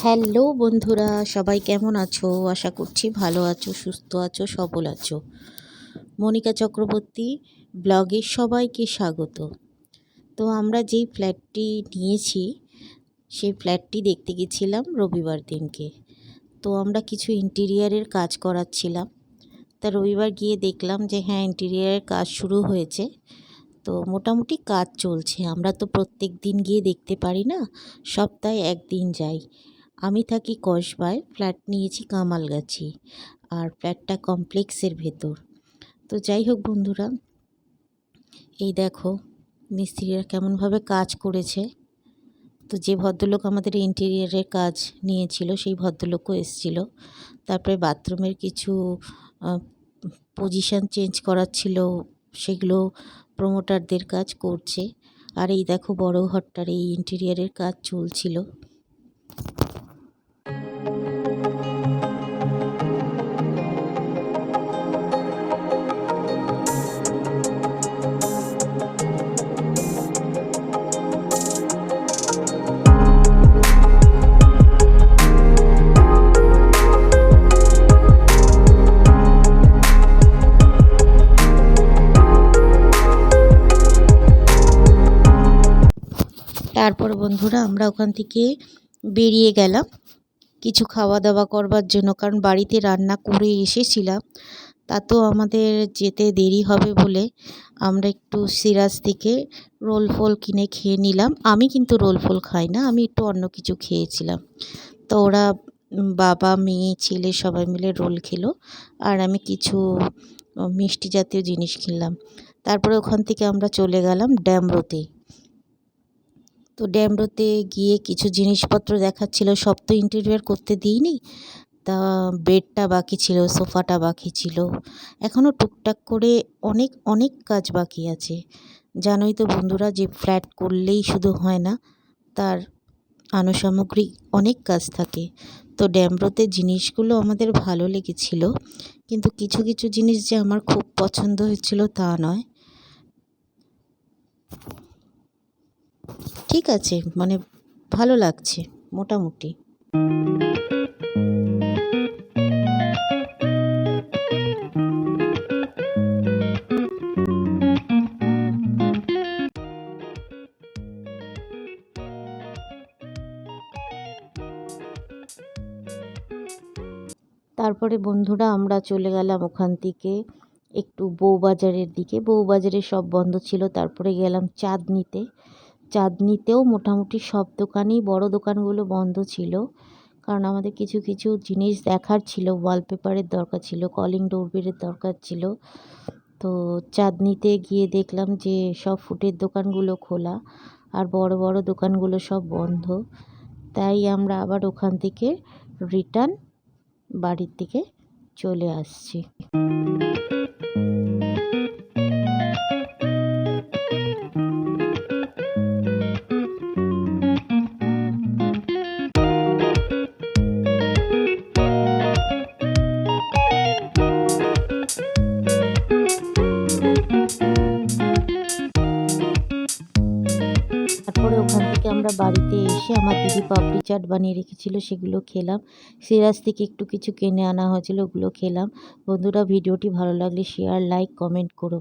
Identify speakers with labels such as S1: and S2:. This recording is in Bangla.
S1: হ্যালো বন্ধুরা, সবাই কেমন আছো? আশা করছি ভালো আছো, সুস্থ আছো, সবল আছো। মনিকা চক্রবর্তী ব্লগে সবাইকে স্বাগত। তো আমরা যেই ফ্ল্যাটটি নিয়েছি সেই ফ্ল্যাটটি দেখতে গেছিলাম রবিবার দিনকে। তো আমরা কিছু ইন্টেরিয়ারের কাজ করাচ্ছিলাম। তা রবিবার গিয়ে দেখলাম যে হ্যাঁ, ইন্টেরিয়ারের কাজ শুরু হয়েছে। তো মোটামুটি কাজ চলছে। আমরা তো প্রত্যেক দিন গিয়ে দেখতে পারি না, সপ্তাহে একদিন যাই। আমি থাকি কসবায়, ফ্ল্যাট নিয়েছি কামালগাছি, আর ফ্ল্যাটটা কমপ্লেক্সের ভেতর। তো যাই হোক বন্ধুরা, এই দেখো মিস্ত্রিরা কেমনভাবে কাজ করেছে। তো যে ভদ্রলোক আমাদের ইন্টেরিয়ারের কাজ নিয়েছিল সেই ভদ্রলোকও এসেছিল। তারপরে বাথরুমের কিছু পজিশান চেঞ্জ করার ছিল, সেগুলো প্রমোটারদের কাজ করছে। আর এই দেখো বড় ঘরটার এই ইন্টেরিয়ারের কাজ চলছিল। তারপর বন্ধুরা আমরা ওখান থেকে বেরিয়ে গেলাম কিছু খাওয়া দাওয়া করবার জন্য, কারণ বাড়িতে রান্না করে এসেছিলাম। তা তো আমাদের যেতে দেরি হবে বলে আমরা একটু সিরাজ থেকে রোল ফোল কিনে খেয়ে নিলাম। আমি কিন্তু রোল ফোল খাই না, আমি একটু অন্য কিছু খেয়েছিলাম। তো ওরা বাবা মেয়ে ছেলে সবাই মিলে রোল খেলো, আর আমি কিছু মিষ্টি জাতীয় জিনিস কিনলাম। তারপরে ওখান থেকে আমরা চলে গেলাম ড্যামরোতে। তো ড্যামরোতে গিয়ে কিছু জিনিসপত্র দেখাচ্ছিল, সব তো ইন্টেরিয়র করতে দিইনি। তা বেডটা বাকি ছিল, সোফাটা বাকি ছিল, এখনও টুকটাক করে অনেক অনেক কাজ বাকি আছে। জানোই তো বন্ধুরা যে ফ্ল্যাট করলেই শুধু হয় না, তার আনুষামগ্রিক অনেক কাজ থাকে। তো ড্যামরোতে জিনিসগুলো আমাদের ভালো লেগেছিল, কিন্তু কিছু কিছু জিনিস যে আমার খুব পছন্দ হয়েছিল তা নয়। ঠিক আছে, মানে ভালো লাগছে মোটামুটি। তারপরে বন্ধুরা আমরা চলে গেলাম ওখান থেকে একটু বউবাজারের দিকে। বউবাজারে সব বন্ধ ছিল। তারপরে গেলাম চাঁদনিতে। চাঁদনিতেও মোটামুটি সব দোকানই, বড় দোকানগুলো বন্ধ ছিল, কারণ আমাদের কিছু কিছু জিনিস দেখার ছিল। ওয়ালপেপারের দরকার ছিল, কলিং ডোরবেলের দরকার ছিল। তো চাঁদনিতে গিয়ে দেখলাম যে সব ফুটের দোকানগুলো খোলা, আর বড় বড় দোকানগুলো সব বন্ধ। তাই আমরা আবার ওখান থেকে রিটার্ন বাড়ির দিকে চলে আসছি। তারপরে ওখান থেকে আমরা বাড়িতে এসে আমার দিদি পাপড়ি চাট বানিয়ে রেখেছিল, সেগুলো খেলাম। সিরাজ থেকে একটু কিছু কিনে আনা হয়েছিল, ওগুলো খেলাম। বন্ধুরা, ভিডিওটি ভালো লাগলে শেয়ার, লাইক, কমেন্ট করো।